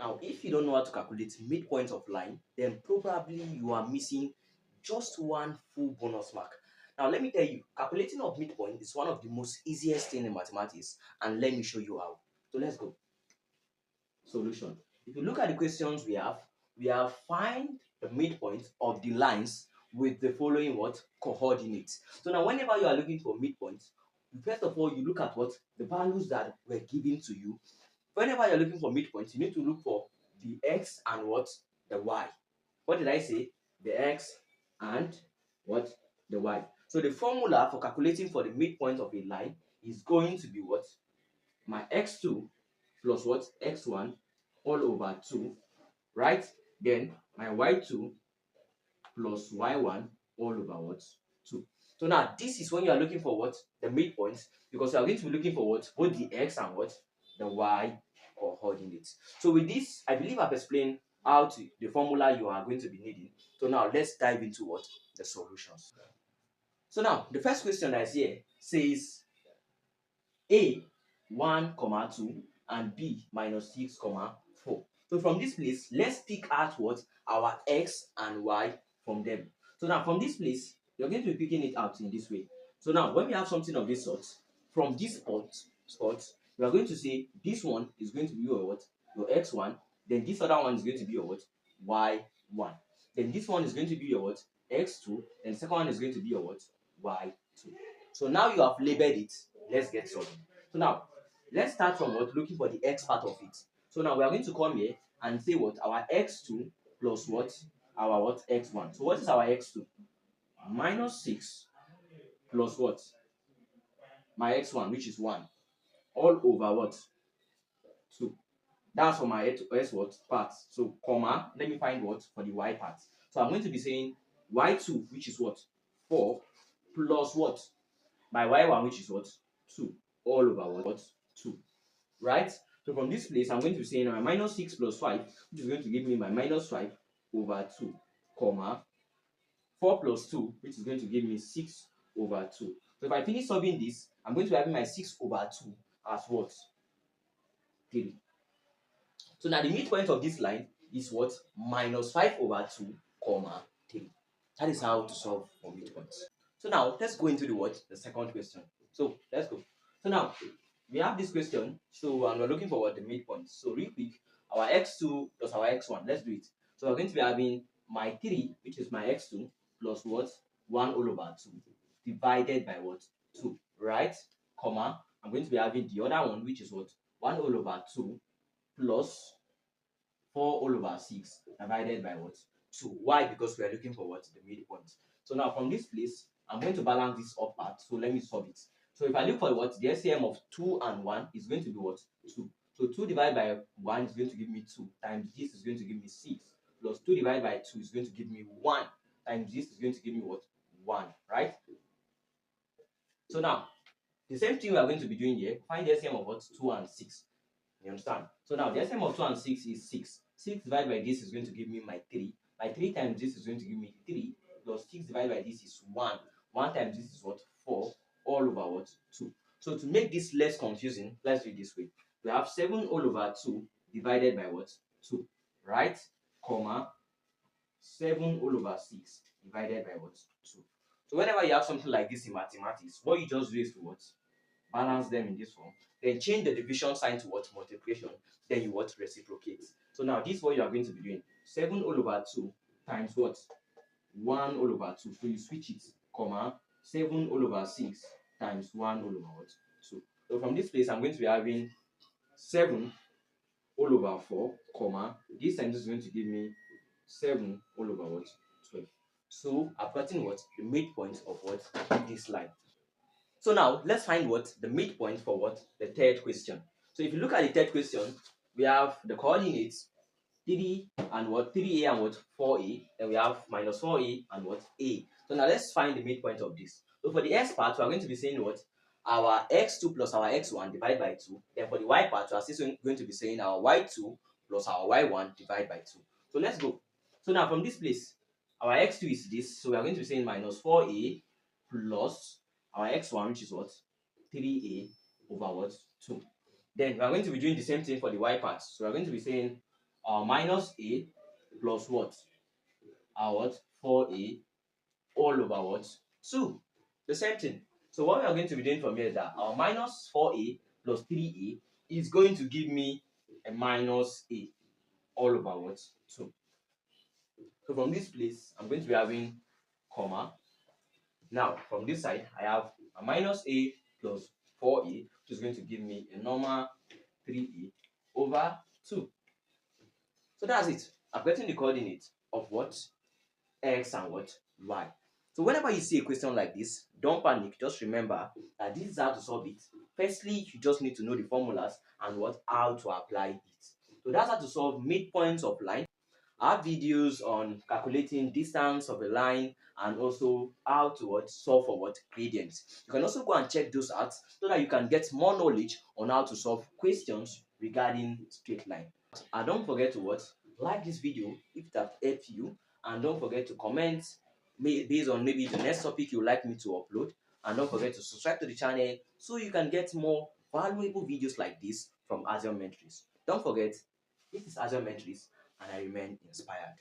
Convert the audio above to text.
Now, if you don't know how to calculate midpoint of line, then probably you are missing just one full bonus mark. Now, let me tell you, calculating of midpoint is one of the most easiest thing in mathematics, and let me show you how. So let's go. Solution. If you look at the questions we have find the midpoint of the lines with the following what coordinates. So now, whenever you are looking for midpoint, first of all you look at what the values that were given to you. Whenever you're looking for midpoints, you need to look for the x and what the y. What did I say? The x and what the y. So the formula for calculating for the midpoint of a line is going to be what? My x2 plus what? X1 all over 2, right? Then my y2 plus y1 all over what? 2. So now this is when you are looking for what? The midpoint, because you are going to be looking for what? Both the x and what? The y coordinates. So with this, I believe I've explained how to the formula you are going to be needing. So now let's dive into what? The solutions. So now the first question that is here says a 1, 2 and b minus 6, 4. So from this place, let's pick out what our x and y from them. So now from this place, you're going to be picking it out in this way. So now when we have something of this sort, from this spot, we are going to say this one is going to be your what? Your x1. Then this other one is going to be your what? Y1. Then this one is going to be your what? X2. And the second one is going to be your what? Y2. So now you have labeled it. Let's get started. So now let's start from what? Looking for the x part of it. So now we are going to come here and say what? Our x2 plus what? Our what? X1. So what is our x2? Minus 6 plus what? My x1, which is 1. All over what? 2. That's for my x what part. So comma, let me find what for the y part. So I'm going to be saying y2, which is what? 4 plus what? My y1, which is what? 2. All over what? 2. Right? So from this place, I'm going to be saying my minus 6 plus 5, which is going to give me my minus 5 over 2, comma, 4 plus 2, which is going to give me 6 over 2. So if I finish solving this, I'm going to have my 6 over 2 as what? 3. So now the midpoint of this line is what? Minus 5 over 2, comma, 3. That is how to solve for midpoints. So now let's go into the what? The second question. So let's go. So now we have this question. So we're looking for what? The midpoint. So real quick, our x2 plus our x1. Let's do it. So we're going to be having my 3, which is my x2, plus what? 1 all over 2 divided by what? 2. Right? Comma. I'm going to be having the other one, which is what? 1 all over 2 plus 4 all over 6 divided by what? 2. Why? Because we are looking for what? The midpoint. So now from this place, I'm going to balance this up part. So let me solve it. So if I look for what? The LCM of 2 and 1 is going to be what? 2. So 2 divided by 1 is going to give me 2 times this is going to give me 6 plus 2 divided by 2 is going to give me 1 times this is going to give me what? 1, right? So now the same thing we are going to be doing here. Find the LCM of what? 2 and 6. You understand? So now the LCM of 2 and 6 is 6. 6 divided by this is going to give me my 3. My 3 times this is going to give me 3 plus 6 divided by this is 1. 1 times this is what? 4 all over what? 2. So to make this less confusing, let's do it this way. We have 7 all over 2 divided by what? 2. Right? Comma 7 all over 6 divided by what? 2. So whenever you have something like this in mathematics, what you just do is to what? Balance them in this form, then change the division sign to what? Multiplication, then you what? Reciprocate. So now this is what you are going to be doing. 7 all over 2 times what? 1 all over 2. So you switch it, comma, 7 all over 6 times 1 all over what? 2. So from this place, I'm going to be having 7 all over 4, comma, this time this is going to give me 7 all over what? 12. So I've gotten what? The midpoint of what? This line. So now let's find what? The midpoint for what? The third question. So if you look at the third question, we have the coordinates 3 and what? 3a and what? 4a. Then we have minus 4a and what? A. So now let's find the midpoint of this. So for the x part, we are going to be saying what? Our x2 plus our x1 divided by 2. Then for the y part, we are still going to be saying our y2 plus our y1 divided by 2. So let's go. So now from this place, our x2 is this. So we are going to be saying minus 4a plus our x1, which is what? 3a over what? 2. Then we are going to be doing the same thing for the y part. So we are going to be saying our minus a plus what? Our what? 4a all over what? 2. The same thing. So what we are going to be doing from here is that our minus 4a plus 3a is going to give me a minus a all over what? 2. So from this place, I'm going to be having comma. Now, from this side, I have a minus a plus 4a, which is going to give me a normal 3a over 2. So that's it. I've gotten the coordinate of what? X and what? Y. So whenever you see a question like this, don't panic. Just remember that this is how to solve it. Firstly, you just need to know the formulas and what how to apply it. So that's how to solve midpoints of line. I have videos on calculating distance of a line and also how to what solve for what gradients. You can also go and check those out so that you can get more knowledge on how to solve questions regarding straight line. And don't forget to what like this video if that helped you, and don't forget to comment based on maybe the next topic you like me to upload, and don't forget to subscribe to the channel so you can get more valuable videos like this from Asian Mentries. Don't forget, this is Asian Mentries and I remain inspired.